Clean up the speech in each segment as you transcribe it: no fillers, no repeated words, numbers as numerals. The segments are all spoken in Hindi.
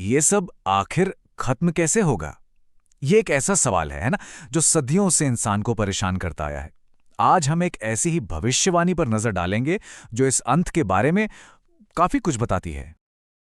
ये सब आखिर खत्म कैसे होगा? ये एक ऐसा सवाल है ना, जो सदियों से इंसान को परेशान करता आया है। आज हम एक ऐसी ही भविष्यवाणी पर नजर डालेंगे जो इस अंत के बारे में काफी कुछ बताती है।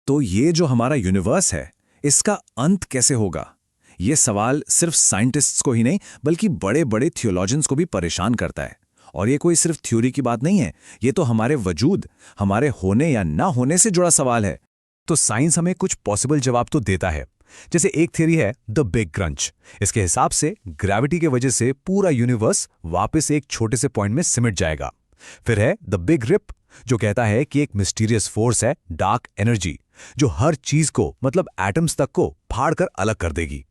तो ये जो हमारा यूनिवर्स है, इसका अंत कैसे होगा? ये सवाल सिर्फ साइंटिस्ट्स को ही नहीं बल्कि बड़े बड़े थियोलॉजियंस को भी परेशान करता है। और ये कोई सिर्फ थ्योरी की बात नहीं है, ये तो हमारे वजूद, हमारे होने या ना होने से जुड़ा सवाल है। तो साइंस हमें कुछ पॉसिबल जवाब तो देता है। जैसे एक थ्योरी है द बिग क्रंच। इसके हिसाब से ग्रेविटी के वजह से पूरा यूनिवर्स वापस एक छोटे से पॉइंट में सिमट जाएगा। फिर है द बिग रिप, जो कहता है कि एक मिस्टीरियस फोर्स है, डार्क एनर्जी, जो हर चीज को मतलब एटम्स तक को फाड़कर अलग कर देगी।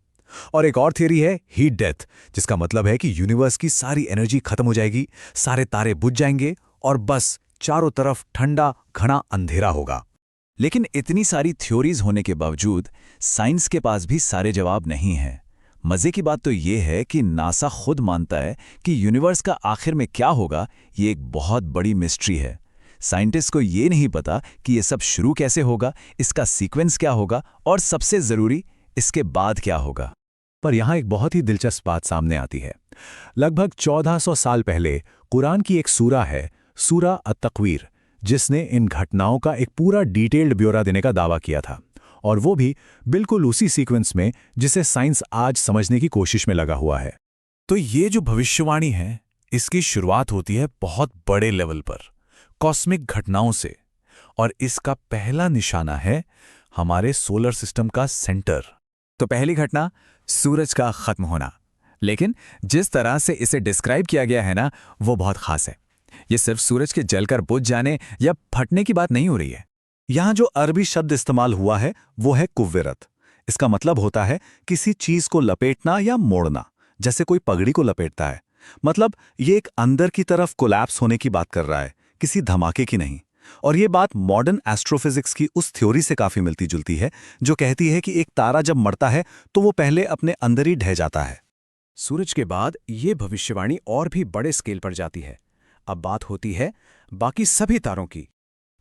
और एक और थियरी है हीट डेथ, जिसका मतलब है कि यूनिवर्स की सारी एनर्जी खत्म हो जाएगी, सारे तारे बुझ जाएंगे और बस चारों तरफ ठंडा घना अंधेरा होगा। लेकिन इतनी सारी थ्योरीज होने के बावजूद साइंस के पास भी सारे जवाब नहीं हैं। मजे की बात तो ये है कि नासा खुद मानता है कि यूनिवर्स का आखिर में क्या होगा, ये एक बहुत बड़ी मिस्ट्री है। साइंटिस्ट को ये नहीं पता कि ये सब शुरू कैसे होगा, इसका सीक्वेंस क्या होगा और सबसे जरूरी इसके बाद क्या होगा। पर यहां एक बहुत ही दिलचस्प बात सामने आती है। लगभग 1400 साल पहले कुरान की एक सूरा है, सूरा अत-तकवीर, जिसने इन घटनाओं का एक पूरा डिटेल्ड ब्यौरा देने का दावा किया था, और वो भी बिल्कुल उसी सीक्वेंस में जिसे साइंस आज समझने की कोशिश में लगा हुआ है। तो ये जो भविष्यवाणी है, इसकी शुरुआत होती है बहुत बड़े लेवल पर, कॉस्मिक घटनाओं से, और इसका पहला निशाना है हमारे सोलर सिस्टम का सेंटर। तो पहली घटना सूरज का खत्म होना। लेकिन जिस तरह से इसे डिस्क्राइब किया गया है ना, वो बहुत खास है। ये सिर्फ सूरज के जलकर बुझ जाने या फटने की बात नहीं हो रही है। यहां जो अरबी शब्द इस्तेमाल हुआ है वो है कुव्विरत। इसका मतलब होता है किसी चीज को लपेटना या मोड़ना, जैसे कोई पगड़ी को लपेटता है। मतलब ये एक अंदर की तरफ कोलैप्स होने की बात कर रहा है, किसी धमाके की नहीं। और ये बात मॉडर्न एस्ट्रोफिजिक्स की उस थ्योरी से काफी मिलती जुलती है जो कहती है कि एक तारा जब मरता है तो वो पहले अपने अंदर ही ढह जाता है। सूरज के बाद ये भविष्यवाणी और भी बड़े स्केल पर जाती है। अब बात होती है बाकी सभी तारों की।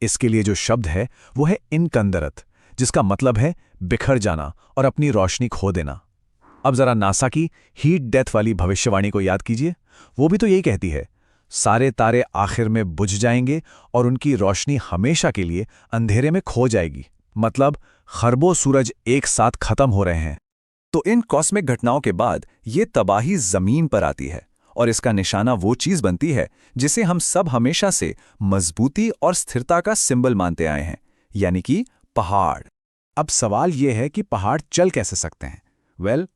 इसके लिए जो शब्द है वो है इनकंदरत, जिसका मतलब है बिखर जाना और अपनी रोशनी खो देना। अब जरा नासा की हीट डेथ वाली भविष्यवाणी को याद कीजिए। वो भी तो यही कहती है, सारे तारे आखिर में बुझ जाएंगे और उनकी रोशनी हमेशा के लिए अंधेरे में खो जाएगी। मतलब खरबों सूरज एक साथ खत्म हो रहे हैं। तो इन कॉस्मिक घटनाओं के बाद ये तबाही जमीन पर आती है, और इसका निशाना वो चीज बनती है जिसे हम सब हमेशा से मजबूती और स्थिरता का सिंबल मानते आए हैं, यानी कि पहाड़। अब सवाल यह है कि पहाड़ चल कैसे सकते हैं?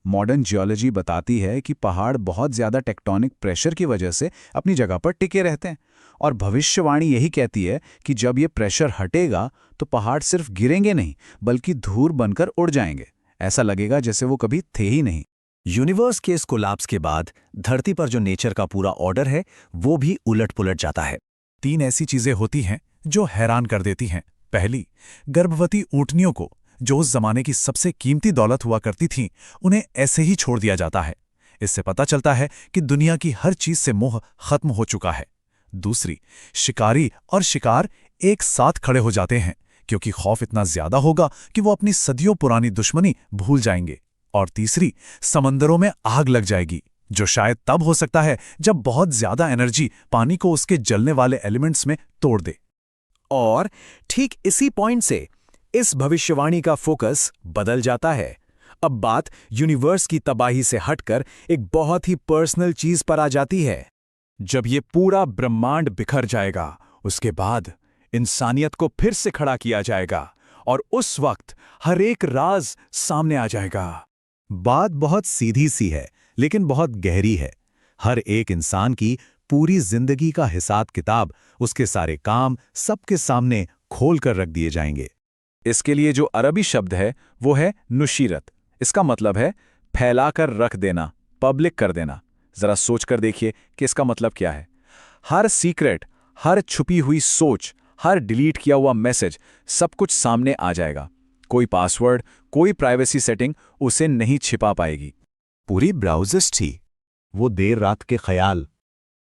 मॉडर्न जियोलॉजी बताती है कि पहाड़ बहुत ज्यादा टेक्टोनिक प्रेशर की वजह से अपनी जगह पर टिके रहते हैं। और भविष्यवाणी यही कहती है कि जब ये प्रेशर हटेगा तो पहाड़ सिर्फ गिरेंगे नहीं बल्कि धूल बनकर उड़ जाएंगे। ऐसा लगेगा जैसे वो कभी थे ही नहीं। यूनिवर्स के इस कोलैप्स के बाद धरती पर जो नेचर का पूरा ऑर्डर है वो भी उलट-पुलट जाता है। 3 ऐसी चीजें होती हैं जो हैरान कर देती हैं। पहली, गर्भवती ऊंटनियों को, जो उस जमाने की सबसे कीमती दौलत हुआ करती थीं, उन्हें ऐसे ही छोड़ दिया जाता है। इससे पता चलता है कि दुनिया की हर चीज से मोह खत्म हो चुका है। दूसरी, शिकारी और शिकार एक साथ खड़े हो जाते हैं क्योंकि खौफ इतना ज्यादा होगा कि वो अपनी सदियों पुरानी दुश्मनी भूल जाएंगे। और तीसरी, समंदरों में आग लग जाएगी, जो शायद तब हो सकता है जब बहुत ज्यादा एनर्जी पानी को उसके जलने वाले एलिमेंट्स में तोड़ दे। और ठीक इसी पॉइंट से इस भविष्यवाणी का फोकस बदल जाता है। अब बात यूनिवर्स की तबाही से हटकर एक बहुत ही पर्सनल चीज पर आ जाती है। जब ये पूरा ब्रह्मांड बिखर जाएगा, उसके बाद इंसानियत को फिर से खड़ा किया जाएगा और उस वक्त हर एक राज सामने आ जाएगा। बात बहुत सीधी सी है लेकिन बहुत गहरी है। हर एक इंसान की पूरी जिंदगी का हिसाब किताब, उसके सारे काम सबके सामने खोल कर रख दिए जाएंगे। इसके लिए जो अरबी शब्द है वो है नुशीरत। इसका मतलब है फैलाकर रख देना, पब्लिक कर देना। जरा सोच कर देखिए कि इसका मतलब क्या है। हर सीक्रेट, हर छुपी हुई सोच, हर डिलीट किया हुआ मैसेज, सब कुछ सामने आ जाएगा। कोई पासवर्ड, कोई प्राइवेसी सेटिंग उसे नहीं छिपा पाएगी। पूरी ब्राउज़र्स थी, वो देर रात के ख्याल,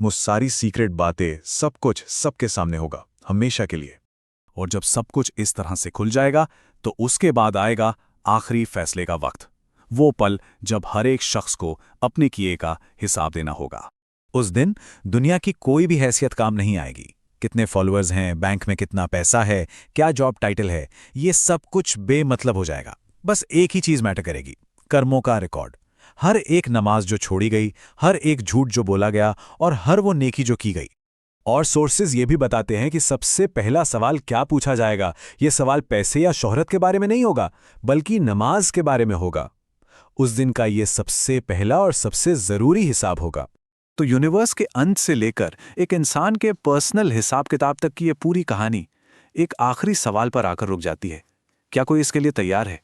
वो सारी सीक्रेट बातें, सब कुछ सबके सामने होगा हमेशा के लिए। और जब सब कुछ इस तरह से खुल जाएगा तो उसके बाद आएगा आखिरी फैसले का वक्त, वो पल जब हर एक शख्स को अपने किए का हिसाब देना होगा। उस दिन दुनिया की कोई भी हैसियत काम नहीं आएगी। कितने फॉलोअर्स हैं, बैंक में कितना पैसा है, क्या जॉब टाइटल है, ये सब कुछ बेमतलब हो जाएगा। बस एक ही चीज मैटर करेगी, कर्मों का रिकॉर्ड। हर एक नमाज जो छोड़ी गई, हर एक झूठ जो बोला गया और हर वो नेकी जो की गई। और सोर्सेज ये भी बताते हैं कि सबसे पहला सवाल क्या पूछा जाएगा। ये सवाल पैसे या शोहरत के बारे में नहीं होगा, बल्कि नमाज के बारे में होगा। उस दिन का ये सबसे पहला और सबसे जरूरी हिसाब होगा। तो यूनिवर्स के अंत से लेकर एक इंसान के पर्सनल हिसाब किताब तक की ये पूरी कहानी एक आखिरी सवाल पर आकर रुक जाती है। क्या कोई इसके लिए तैयार है?